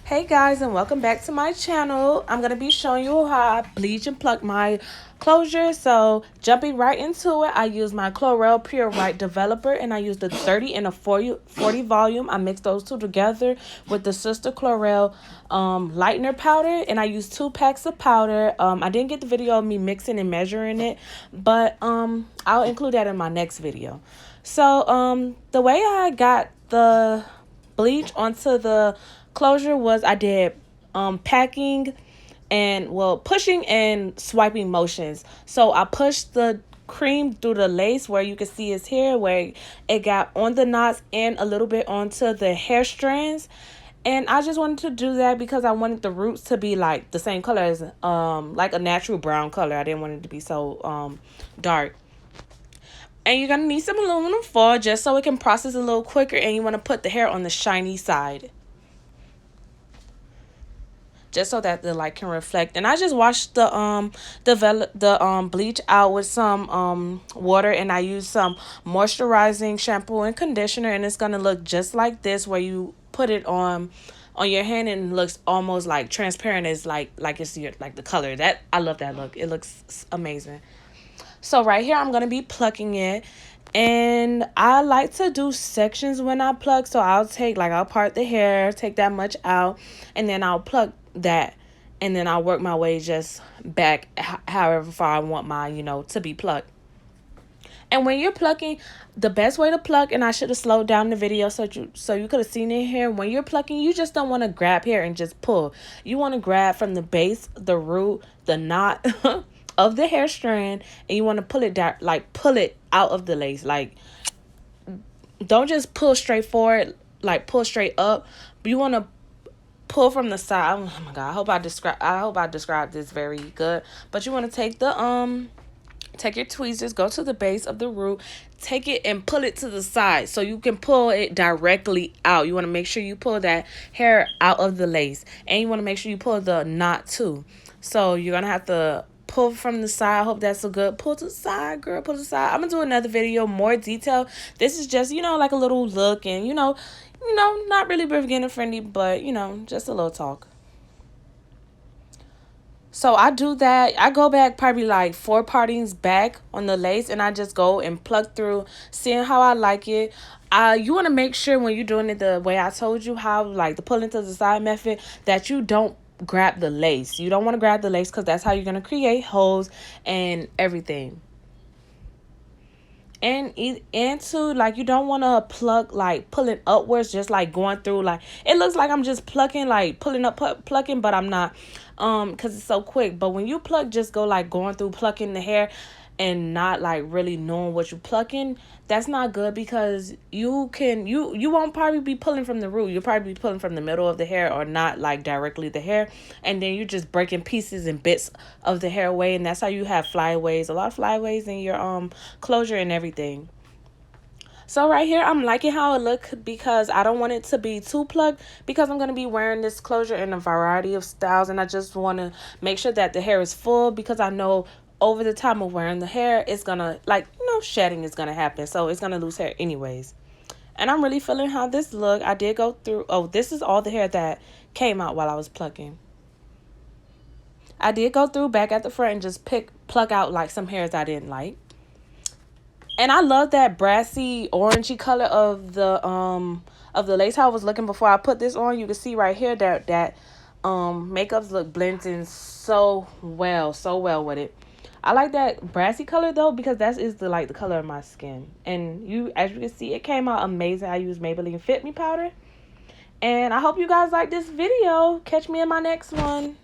Hey guys, and welcome back to my channel. I'm going to be showing you how I bleach and pluck my closure. So jumping right into it, I use my Chlorel Pure White Developer and I use the 30 and a 40 volume. I mix those two together with the Sister Chlorel lightener powder, and I use 2 packs of powder. I didn't get the video of me mixing and measuring it, but I'll include that in my next video. So the way I got the bleach onto the closure was I did packing and pushing and swiping motions. So I pushed the cream through the lace where you can see it's here, where it got on the knots and a little bit onto the hair strands. And I just wanted to do that because I wanted the roots to be like the same color as like a natural brown color. I didn't want it to be so dark. And you're going to need some aluminum foil just so it can process a little quicker, and you want to put the hair on the shiny side just so that the light can reflect. And I just washed the bleach out with some water, and I used some moisturizing shampoo and conditioner, and it's going to look just like this, where you put it on your hand and it looks almost like transparent, as like it's your, like the color. That I love that look. It looks amazing. So right here, I'm going to be plucking it. And I like to do sections when I pluck. So I'll part the hair, take that much out, and then I'll pluck that. And then I'll work my way just back however far I want my, to be plucked. And when you're plucking, the best way to pluck, and I should have slowed down the video so you could have seen it here. When you're plucking, you just don't want to grab hair and just pull. You want to grab from the base, the root, the knot of the hair strand, and you want to pull it down, like pull it out of the lace. Like, don't just pull straight forward, like pull straight up. But you want to pull from the side. Oh my god, I hope I described this very good. But you want to take your tweezers, go to the base of the root, take it and pull it to the side so you can pull it directly out. You want to make sure you pull that hair out of the lace, and you want to make sure you pull the knot too. So you're gonna have to pull from the side. I hope that's a good pull to the side, girl. Pull to the side. I'm gonna do another video more detail. This is just, like a little look, and not really beginner friendly, but just a little talk. So I do that. I go back probably like 4 partings back on the lace, and I just go and pluck through, seeing how I like it. You want to make sure when you're doing it the way I told you, how like the pulling to the side method, that you don't grab the lace. You don't want to grab the lace because that's how you're going to create holes and everything. And to, like, you don't want to pluck like pulling upwards, just like going through, like it looks like I'm just plucking, like pulling up, plucking, but I'm not, because it's so quick. But when you pluck, just go like going through plucking the hair and not like really knowing what you're plucking. That's not good, because you won't probably be pulling from the root. You'll probably be pulling from the middle of the hair, or not like directly the hair, and then you're just breaking pieces and bits of the hair away, and that's how you have flyaways, a lot of flyaways in your closure and everything. So right here, I'm liking how it look, because I don't want it to be too plucked, because I'm going to be wearing this closure in a variety of styles, and I just want to make sure that the hair is full, because I know over the time of wearing the hair, it's going to, like, shedding is going to happen, so it's going to lose hair anyways. And I'm really feeling how this look. I did go through, this is all the hair that came out while I was plucking. I did go through back at the front and just pluck out like some hairs I didn't like. And I love that brassy orangey color of the lace. How I was looking before I put this on. You can see right here that makeups look blends in so well with it. I like that brassy color though, because that is the color of my skin. And as you can see, it came out amazing. I used Maybelline Fit Me powder. And I hope you guys like this video. Catch me in my next one.